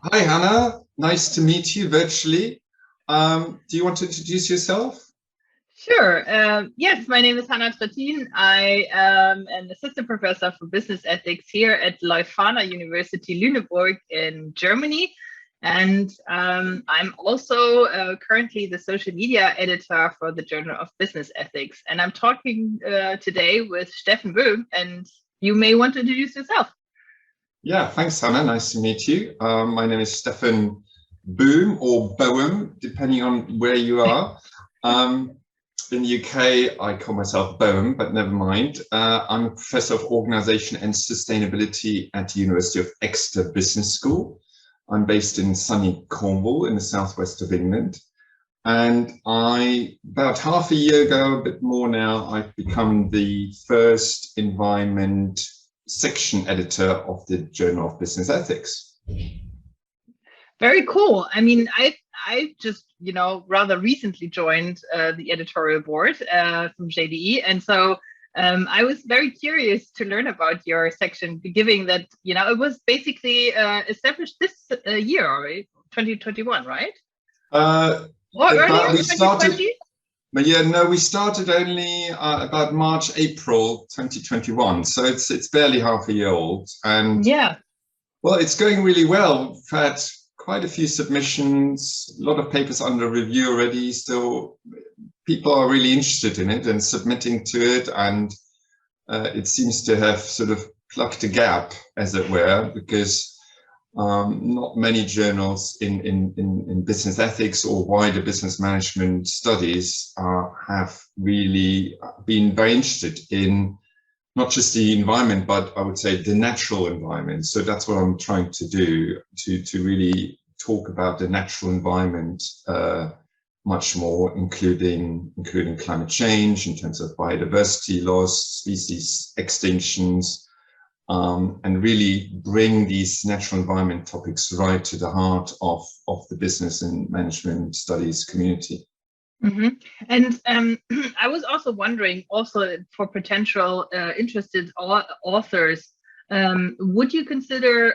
Hi, Hannah. Nice to meet you virtually. Do you want to introduce yourself? Sure. Yes, my name is Hannah Trittin. I am an assistant professor for business ethics here at Leuphana University Lüneburg in Germany. And I'm also currently the social media editor for the Journal of Business Ethics. And I'm talking today with Steffen Boehm, and you may want to introduce yourself. Yeah, thanks, Hannah. Nice to meet you. My name is Steffen Boehm or Boehm, depending on where you are. Um, in the UK, I call myself Boehm, but never mind. I'm a professor of organization and sustainability at the University of Exeter Business School. I'm based in sunny Cornwall in the southwest of England. And about half a year ago, a bit more now, I've become the first environment section editor of the Journal of Business Ethics. Very cool. I mean, I just rather recently joined the editorial board from JBE, and so I was very curious to learn about your section, given that it was basically established this year already, 2021, right? Uh, Or earlier, we started, 2020? but yeah, no, we started only about March, April 2021. So it's barely half a year old. And Yeah. well, it's going really well. We've had quite a few submissions, a lot of papers under review already. So people are really interested in it and submitting to it. And it seems to have sort of plugged a gap, as it were, because not many journals in business ethics or wider business management studies have really been very interested in not just the environment, but I would say the natural environment. So that's what I'm trying to do, to really talk about the natural environment much more, including climate change in terms of biodiversity loss, species extinctions, and really bring these natural environment topics right to the heart of the business and management studies community. Mm-hmm. And I was also wondering, also for potential interested authors, would you consider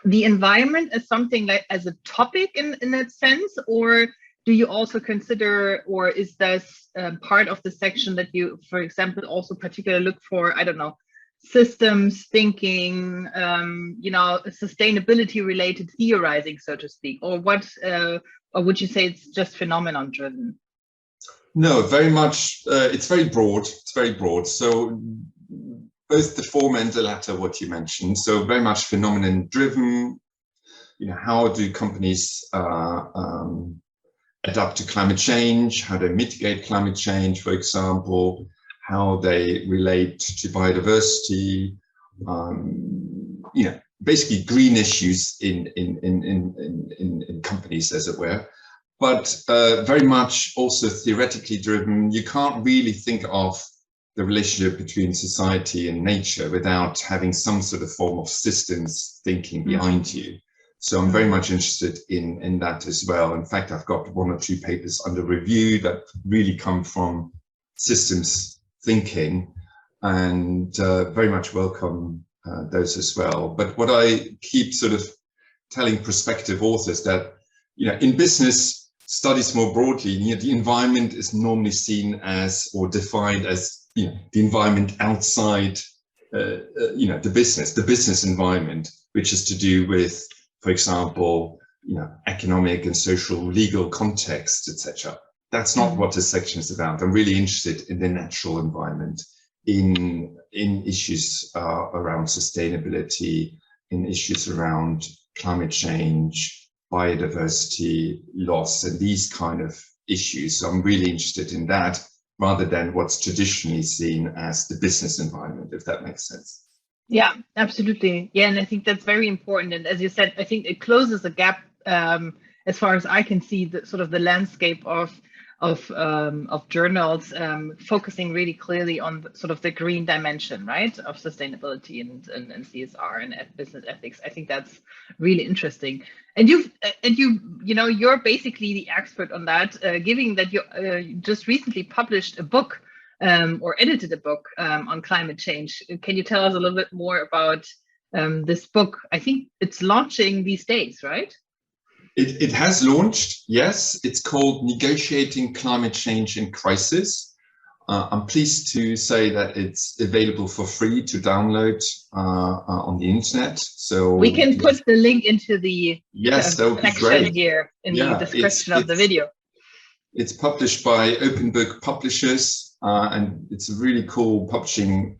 the environment as something like as a topic in that sense, or do you also consider, or is this part of the section that you, for example, also particularly look for, I don't know, systems thinking, sustainability related theorizing, so to speak, or what? Or would you say it's just phenomenon driven? No, very much. It's very broad. It's very broad. So both the former and the latter, what you mentioned. So very much phenomenon driven. How do companies adapt to climate change? How they mitigate climate change, for example? How they relate to biodiversity? Basically green issues in companies, as it were. But very much also theoretically driven. You can't really think of the relationship between society and nature without having some sort of form of systems thinking behind you. So I'm very much interested in that as well. In fact, I've got one or two papers under review that really come from systems thinking, and very much welcome those as well. But what I keep sort of telling prospective authors that, in business studies more broadly, the environment is normally seen as or defined as the environment outside the business environment, which is to do with, for example, economic and social legal context, etc. That's not what this section is about. I'm really interested in the natural environment, in issues around sustainability, in issues around climate change, biodiversity loss, and these kind of issues. So I'm really interested in that rather than what's traditionally seen as the business environment, if that makes sense. Yeah, absolutely. Yeah, and I think that's very important. And as you said, I think it closes a gap as far as I can see, the sort of the landscape of journals focusing really clearly on sort of the green dimension, right, of sustainability and CSR and business ethics. I think that's really interesting. And you're basically the expert on that, given that you just recently published a book or edited a book on climate change. Can you tell us a little bit more about this book. I think it's launching these days, right? It has launched, yes. It's called Negotiating Climate Change in Crisis. I'm pleased to say that it's available for free to download on the internet. So we can put the link into the section here in the description of the video. It's published by Open Book Publishers, and it's a really cool publishing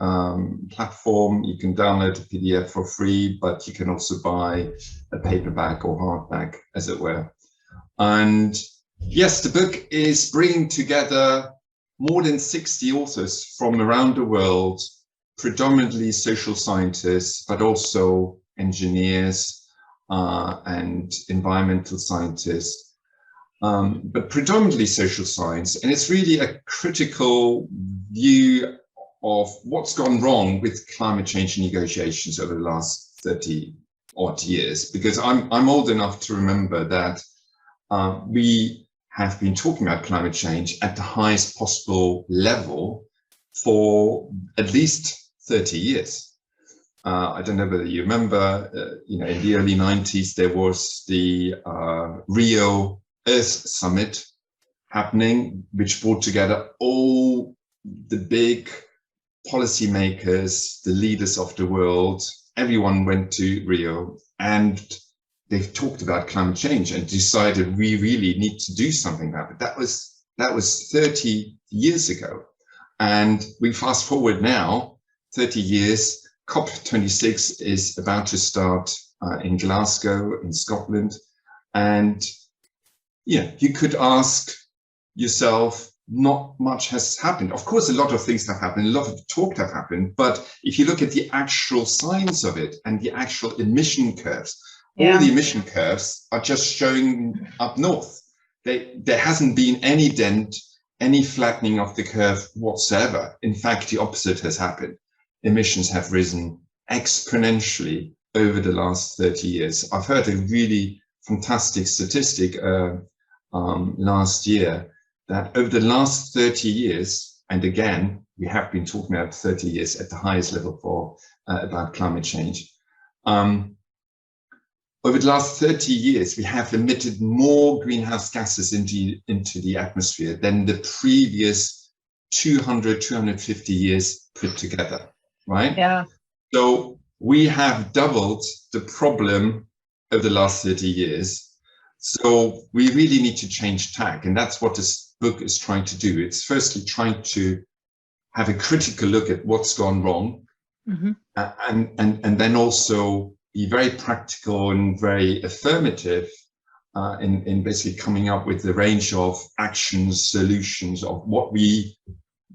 platform. You can download a PDF for free, but you can also buy a paperback or hardback, as it were. And yes, the book is bringing together more than 60 authors from around the world, predominantly social scientists, but also engineers and environmental scientists. But predominantly social science, and it's really a critical view of what's gone wrong with climate change negotiations over the last 30 odd years. Because I'm old enough to remember that we have been talking about climate change at the highest possible level for at least 30 years. I don't know whether you remember, in the early 90s there was the Rio Earth Summit happening, which brought together all the big policymakers, the leaders of the world. Everyone went to Rio and they've talked about climate change and decided we really need to do something about it. That was 30 years ago. And we fast forward now, 30 years, COP26 is about to start in Glasgow in Scotland. And you could ask yourself, not much has happened. Of course, a lot of things have happened, a lot of talk have happened, but if you look at the actual science of it and the actual emission curves, all the emission curves are just showing up north. There hasn't been any dent, any flattening of the curve whatsoever. In fact, the opposite has happened. Emissions have risen exponentially over the last 30 years. I've heard a really fantastic statistic last year that over the last 30 years, and again, we have been talking about 30 years at the highest level for about climate change. Over the last 30 years, we have emitted more greenhouse gases into the atmosphere than the previous 200, 250 years put together, right? Yeah. So we have doubled the problem over the last 30 years. So we really need to change tack, and that's what this book is trying to do. It's firstly trying to have a critical look at what's gone wrong, and then also be very practical and very affirmative in basically coming up with the range of actions, solutions of what we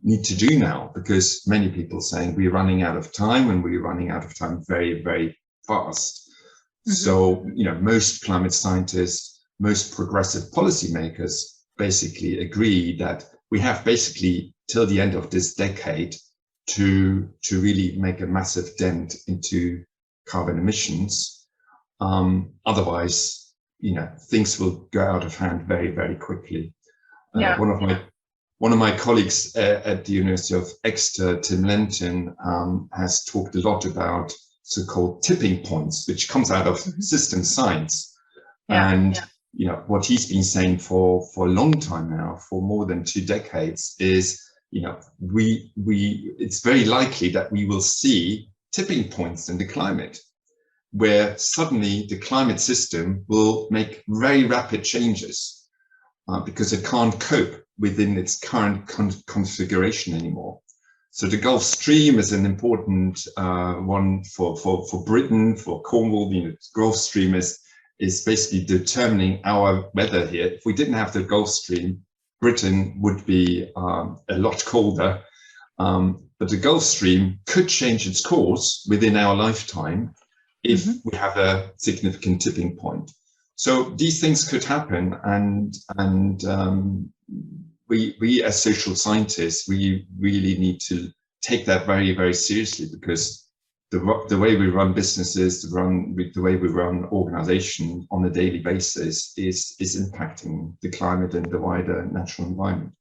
need to do now, because many people are saying we're running out of time, and we're running out of time very, very fast. So, most climate scientists, most progressive policymakers basically agree that we have basically till the end of this decade to really make a massive dent into carbon emissions. Otherwise, things will go out of hand very, very quickly. One of my colleagues at the University of Exeter, Tim Lenton, has talked a lot about so-called tipping points, which comes out of system science. What he's been saying for a long time now, for more than 2 decades, is it's very likely that we will see tipping points in the climate, where suddenly the climate system will make very rapid changes because it can't cope within its current configuration anymore. So the Gulf Stream is an important one for Britain, for Cornwall. The Gulf Stream is basically determining our weather here. If we didn't have the Gulf Stream, Britain would be a lot colder. But the Gulf Stream could change its course within our lifetime if we have a significant tipping point. So these things could happen, and we as social scientists, we really need to take that very, very seriously, because the way we run businesses, the way we run organizations on a daily basis is impacting the climate and the wider natural environment.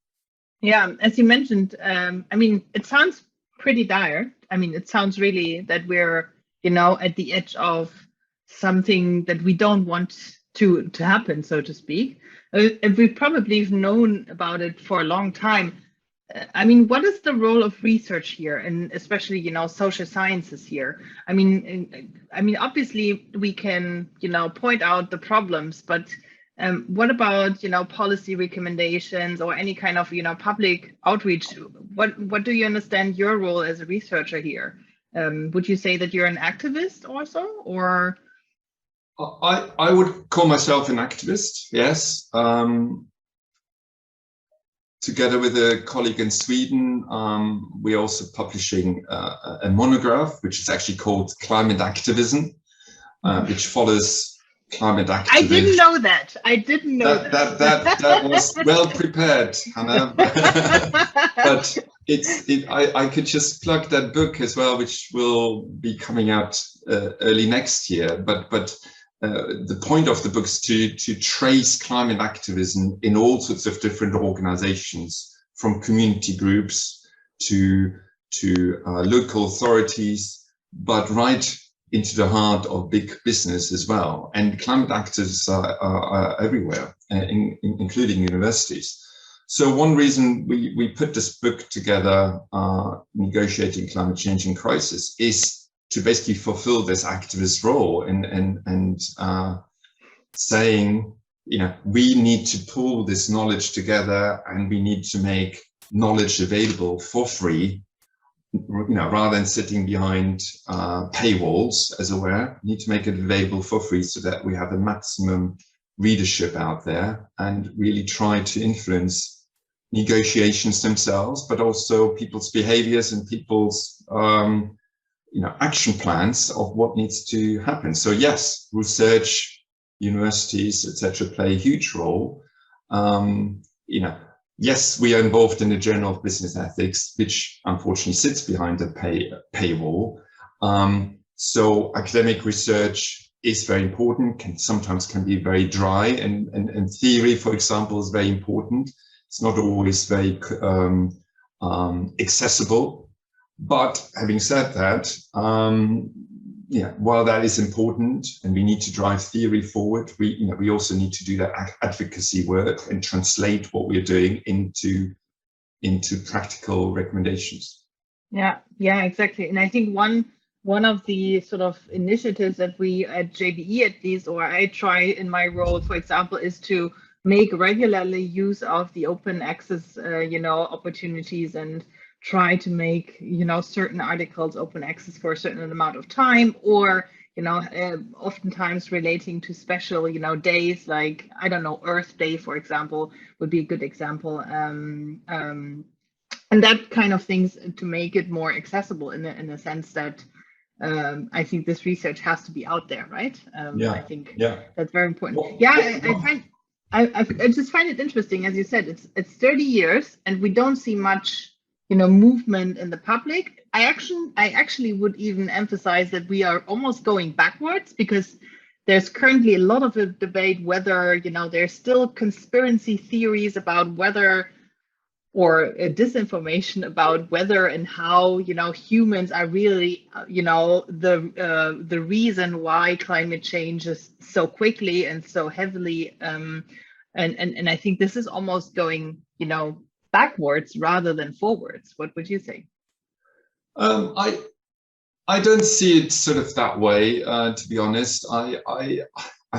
Yeah, as you mentioned, it sounds pretty dire. It sounds really that we're at the edge of something that we don't want to happen, so to speak. And we probably have known about it for a long time. I mean, what is the role of research here, and especially, social sciences here? I mean, obviously we can, point out the problems, but what about, policy recommendations or any kind of, public outreach? What do you understand your role as a researcher here? Would you say that you're an activist also, or? I would call myself an activist, yes. Together with a colleague in Sweden, we're also publishing a monograph, which is actually called Climate Activism, which follows climate activism. I didn't know that. I didn't know that. That was well prepared, Hannah. But I could just plug that book as well, which will be coming out early next year. But the point of the book is to trace climate activism in all sorts of different organizations, from community groups to local authorities, but right into the heart of big business as well. And climate activists are everywhere, including universities. So one reason we put this book together, Negotiating Climate Change in Crisis, is to basically fulfill this activist role and saying, we need to pull this knowledge together, and we need to make knowledge available for free, rather than sitting behind paywalls, as it were. We need to make it available for free so that we have a maximum readership out there, and really try to influence negotiations themselves, but also people's behaviors and people's action plans of what needs to happen. So yes, research, universities, etc., play a huge role. Yes, we are involved in the Journal of Business Ethics, which unfortunately sits behind a paywall. So academic research is very important, sometimes can be very dry, and theory, for example, is very important. It's not always very accessible. But having said that, while that is important and we need to drive theory forward, we also need to do that advocacy work and translate what we're doing into practical recommendations. Yeah, exactly. And I think one of the sort of initiatives that we at JBE, at least, or I try in my role, for example, is to make regularly use of the open access, opportunities, and try to make, certain articles open access for a certain amount of time, or, oftentimes relating to special, days, like, I don't know, Earth Day, for example, would be a good example. And that kind of things, to make it more accessible in the sense that I think this research has to be out there, right? I think that's very important. I just find it interesting, as you said, it's 30 years and we don't see much movement in the public. I actually would even emphasize that we are almost going backwards, because there's currently a lot of a debate whether, there's still conspiracy theories about whether, or disinformation about whether and how, humans are really, the reason why climate changes so quickly and so heavily. And I think this is almost going, backwards rather than forwards. What would you say? I don't see it sort of that way, to be honest. I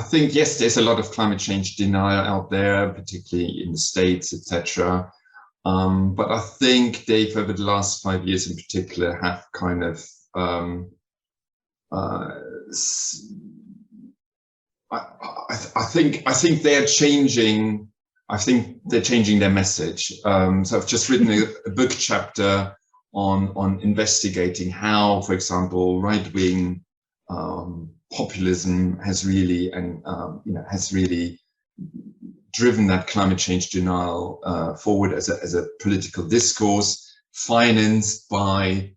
think, yes, there's a lot of climate change denial out there, particularly in the States, etc. But I think they've, over the last 5 years in particular, have kind of I think they're changing. I think they're changing their message. So I've just written a book chapter on investigating how, for example, right-wing populism has really driven that climate change denial forward as a political discourse, financed by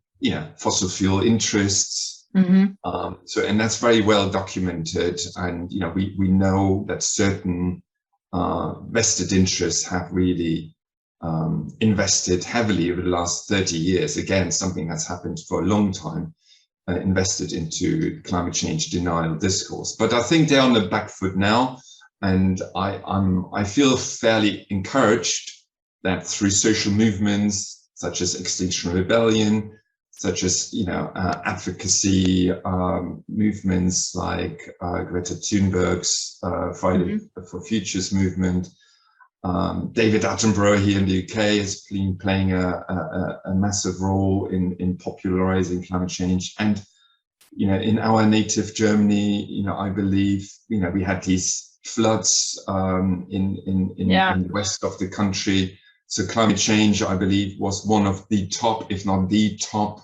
fossil fuel interests. Mm-hmm. And that's very well documented, and we know that certain vested interests have really invested heavily over the last 30 years. Again, something that's happened for a long time invested into climate change denial discourse. But I think they're on the back foot now, and I feel fairly encouraged that through social movements such as Extinction Rebellion, such as advocacy movements like Greta Thunberg's Friday for Futures movement. David Attenborough here in the UK has been playing a massive role in popularizing climate change. And in our native Germany, I believe we had these floods in the west of the country. So climate change, I believe, was one of the top, if not the top,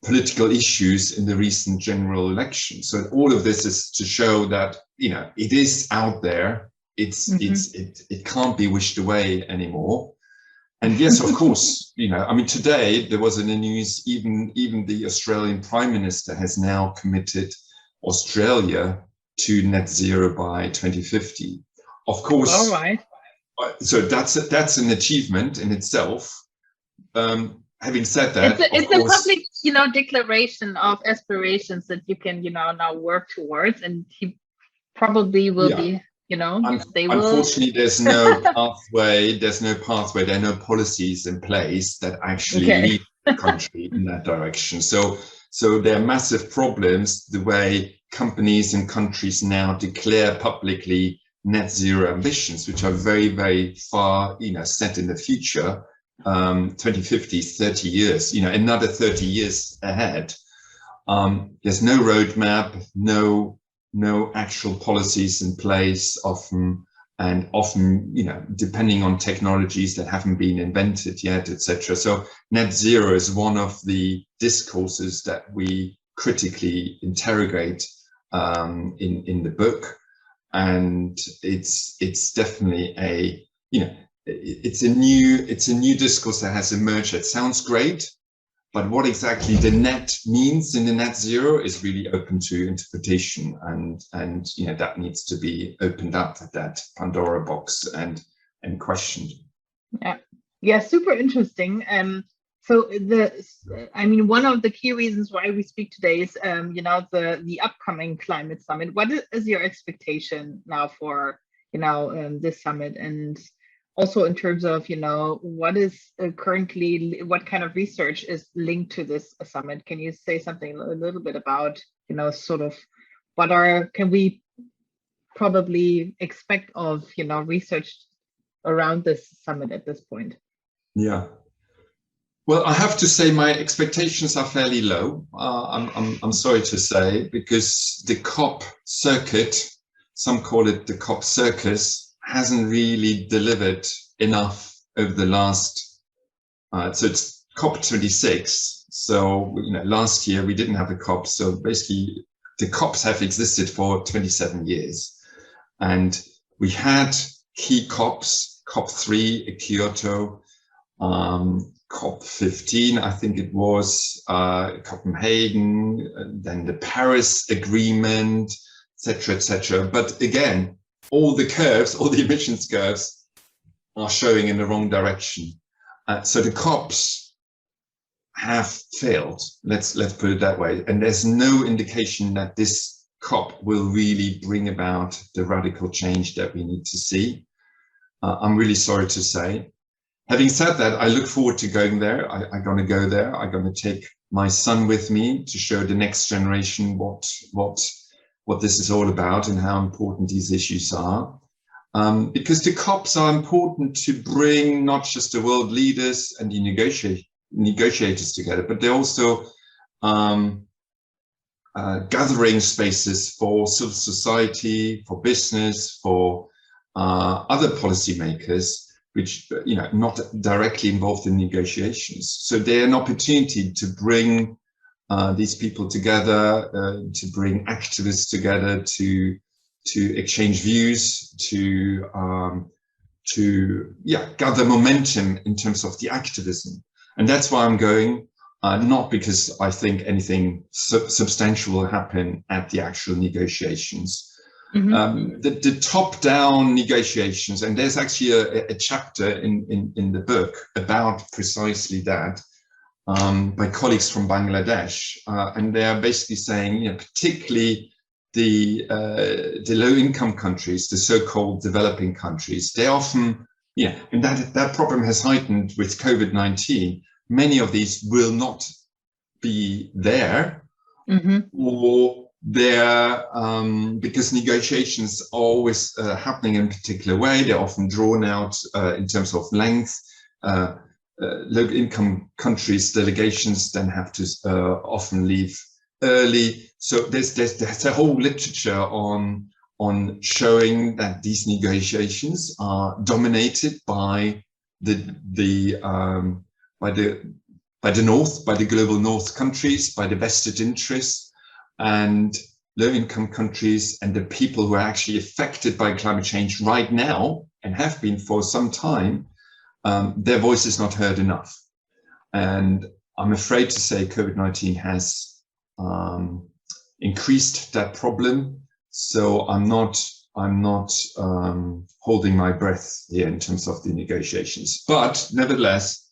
political issues in the recent general election. So all of this is to show that it is out there. It can't be wished away anymore. And yes, of course, today there was in the news, even the Australian Prime Minister has now committed Australia to net zero by 2050. Of course. All right. So that's an achievement in itself. Having said that, it's a public, declaration of aspirations that you can, now work towards, and he probably will be, they will. Unfortunately, there's no pathway. There are no policies in place that actually lead the country in that direction. So there are massive problems the way companies and countries now declare publicly net zero ambitions, which are very, very far, set in the future, 2050, 30 years, another 30 years ahead. There's no roadmap, no actual policies in place, often, depending on technologies that haven't been invented yet, etc. So net zero is one of the discourses that we critically interrogate in the book. And it's definitely it's a new discourse that has emerged. It sounds great, but what exactly the net means in the net zero is really open to interpretation, and that needs to be opened up, that Pandora box, and questioned. Yeah, super interesting. So one of the key reasons why we speak today is, the upcoming climate summit. What is your expectation now for, this summit? And also in terms of, what is currently, what kind of research is linked to this summit? Can you say something a little bit about, sort of can we probably expect of, research around this summit at this point? Yeah. Well, I have to say my expectations are fairly low. I'm sorry to say, because the COP circuit, some call it the COP circus, hasn't really delivered enough over the last. So it's COP 26. So last year we didn't have a COP. So basically, the COPs have existed for 27 years, and we had key COPs: COP 3 at Kyoto. COP 15, I think it was, Copenhagen, then the Paris Agreement, etc., etc. But again, all the emissions curves are showing in the wrong direction. So the COPs have failed. Let's put it that way. And there's no indication that this COP will really bring about the radical change that we need to see. I'm really sorry to say. Having said that, I look forward to going there. I'm going to go there. I'm going to take my son with me to show the next generation what this is all about and how important these issues are. Because the COPs are important to bring not just the world leaders and the negotiators together, but they're also gathering spaces for civil society, for business, for other policymakers, which not directly involved in negotiations. So they're an opportunity to bring these people together, to bring activists together, to exchange views, to gather momentum in terms of the activism. And that's why I'm going, not because I think anything substantial will happen at the actual negotiations. Mm-hmm. The top-down negotiations, and there's actually a chapter in the book about precisely that, by colleagues from Bangladesh, and they are basically saying, you know, particularly the low-income countries, the so-called developing countries, they often, yeah, and that problem has heightened with COVID-19. Many of these will not be there, or they're because negotiations are always happening in a particular way. They're often drawn out in terms of length. Low-income countries' delegations then have to often leave early. So there's a whole literature on showing that these negotiations are dominated by the North, by the global North countries, by the vested interests, and low-income countries and the people who are actually affected by climate change right now and have been for some time. Their voice is not heard enough. And I'm afraid to say COVID-19 has increased that problem. So I'm not holding my breath here in terms of the negotiations. But nevertheless,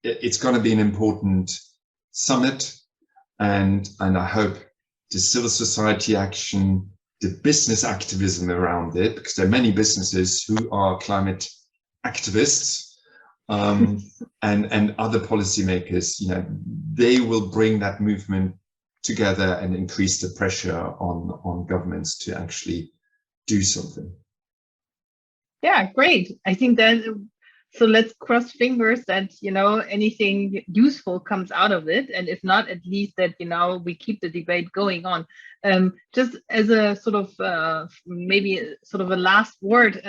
it's going to be an important summit. And I hope the civil society action, the business activism around it, because there are many businesses who are climate activists, and other policymakers, you know, they will bring that movement together and increase the pressure on governments to actually do something. Yeah, great. I think that, so let's cross fingers that, you know, anything useful comes out of it. And if not, at least that, you know, we keep the debate going on. Just as a sort of, maybe sort of a last word.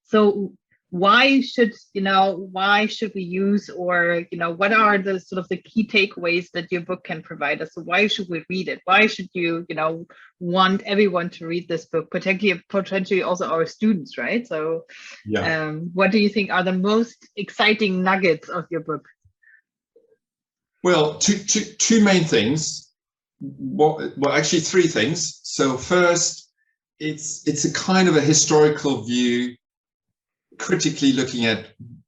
So why should we use, or, you know, what are the sort of the key takeaways that your book can provide us? So why should we read it? Why should you know, want everyone to read this book, potentially also our students, right? So yeah. What do you think are the most exciting nuggets of your book? Well, two main things. Well, actually three things. So first, it's a kind of a historical view, critically looking at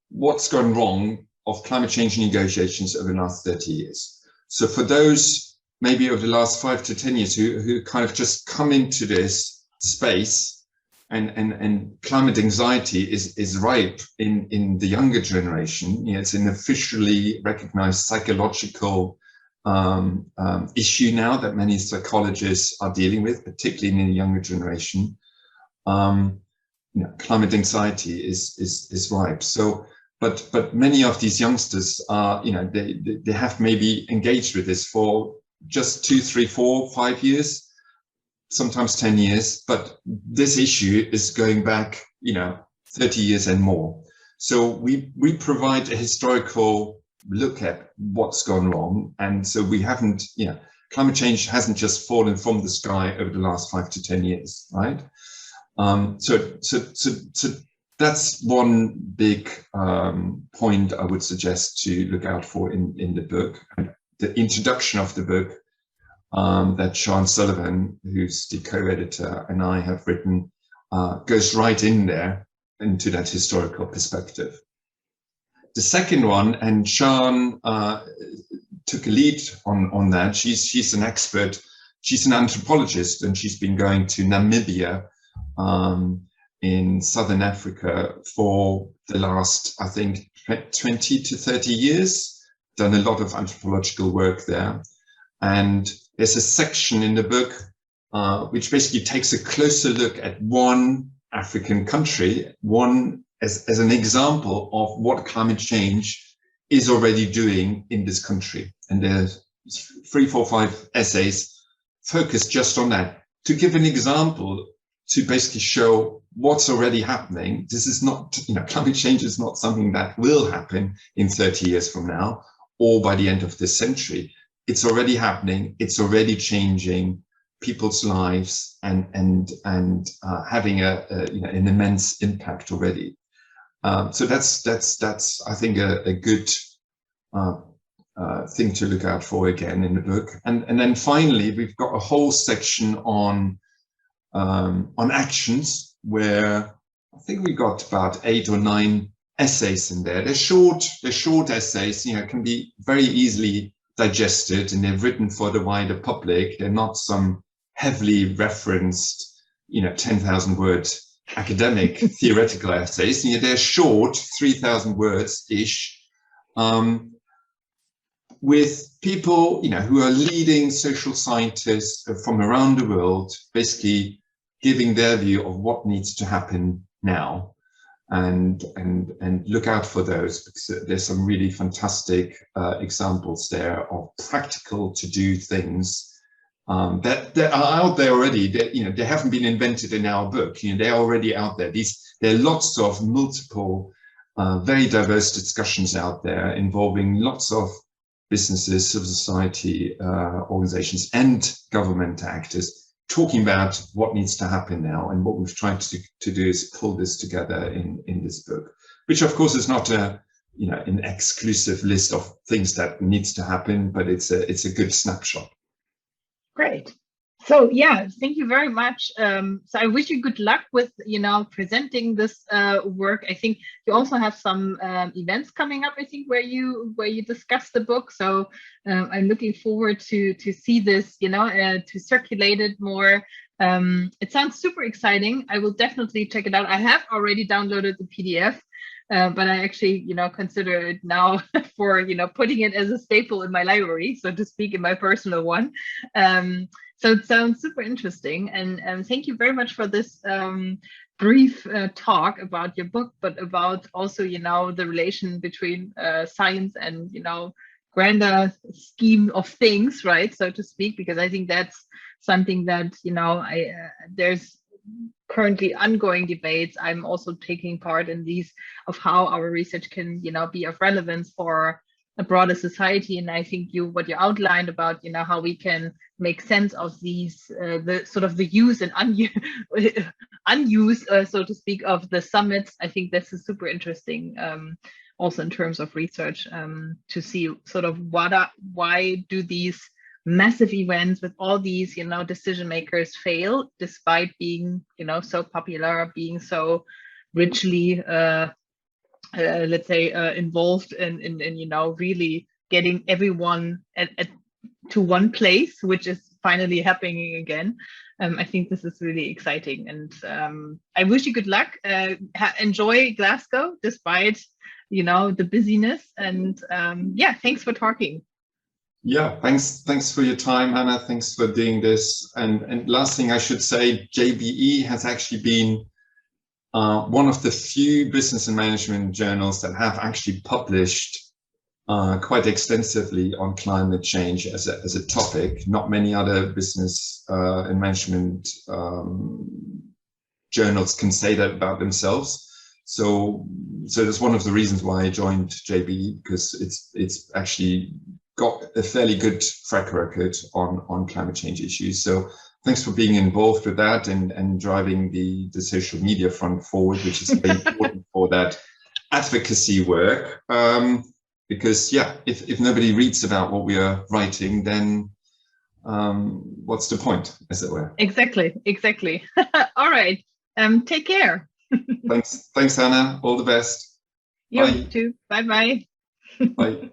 what's gone wrong of climate change negotiations over the last 30 years. So for those maybe over the last 5 to 10 years who kind of just come into this space, and climate anxiety is ripe in the younger generation. You know, it's an officially recognized psychological issue now that many psychologists are dealing with, particularly in the younger generation. You know, climate anxiety is ripe. So, but many of these youngsters are, you know, they have maybe engaged with this for just 2, 3, 4, 5 years, sometimes 10 years. But this issue is going back, you know, 30 years and more. So we provide a historical look at what's gone wrong, and so we haven't, you know, climate change hasn't just fallen from the sky over the last 5 to 10 years, right? So that's one big point I would suggest to look out for in the book. And the introduction of the book that Sean Sullivan, who's the co-editor, and I have written, goes right in there into that historical perspective. The second one, and Sean took a lead on that. She's an expert. She's an anthropologist, and she's been going to Namibia in Southern Africa for the last, I think, 20 to 30 years, done a lot of anthropological work there. And there's a section in the book which basically takes a closer look at one African country, one as an example of what climate change is already doing in this country. And there's 3, 4, 5 essays focused just on that, to give an example, to basically show what's already happening. This is not, you know, climate change is not something that will happen in 30 years from now or by the end of this century. It's already happening. It's already changing people's lives and having you know, an immense impact already. So that's I think a good thing to look out for again in the book. And then finally, we've got a whole section on actions, where I think we got about 8 or 9 essays in there. They're short essays, you know, can be very easily digested, and they're written for the wider public. They're not some heavily referenced, you know, 10,000 word academic theoretical essays. You know, they're short, 3,000 words-ish, with people, you know, who are leading social scientists from around the world, basically giving their view of what needs to happen now. And look out for those, because there's some really fantastic examples there of practical to-do things that are out there already. That, you know, they haven't been invented in our book. You know, they're already out there. There are lots of multiple, very diverse discussions out there involving lots of businesses, civil society organizations, and government actors, talking about what needs to happen now. And what we've tried to do is pull this together in this book, which of course is not a, you know, an exclusive list of things that needs to happen, but it's a good snapshot. Great. So yeah, thank you very much. So I wish you good luck with, you know, presenting this work. I think you also have some events coming up, I think, where you discuss the book. So I'm looking forward to see this, you know, to circulate it more. It sounds super exciting. I will definitely check it out. I have already downloaded the PDF. But I actually, you know, consider it now for, you know, putting it as a staple in my library, so to speak, in my personal one. So it sounds super interesting. And thank you very much for this brief talk about your book, but about also, you know, the relation between science and, you know, grander scheme of things, right, so to speak, because I think that's something that, you know, there's currently ongoing debates. I'm also taking part in these of how our research can, you know, be of relevance for a broader society. And I think what you outlined about, you know, how we can make sense of these, the sort of the use and unused, so to speak, of the summits. I think this is super interesting, also in terms of research, to see sort of why do these massive events with all these, you know, decision makers fail despite being, you know, so popular, being so richly let's say involved in you know, really getting everyone to one place, which is finally happening again. I think this is really exciting, and I wish you good luck. Enjoy Glasgow despite, you know, the busyness, and yeah, thanks for talking. Yeah, thanks for your time, Hannah. Thanks for doing this. And last thing I should say, JBE has actually been one of the few business and management journals that have actually published quite extensively on climate change as a topic. Not many other business and management journals can say that about themselves. So that's one of the reasons why I joined JBE, because it's actually got a fairly good track record on climate change issues. So thanks for being involved with that and driving the social media front forward, which is very important for that advocacy work. Because yeah, if nobody reads about what we are writing, then what's the point, as it were? Exactly. All right. Take care. Thanks, Hannah. All the best. You too. Bye-bye. Bye.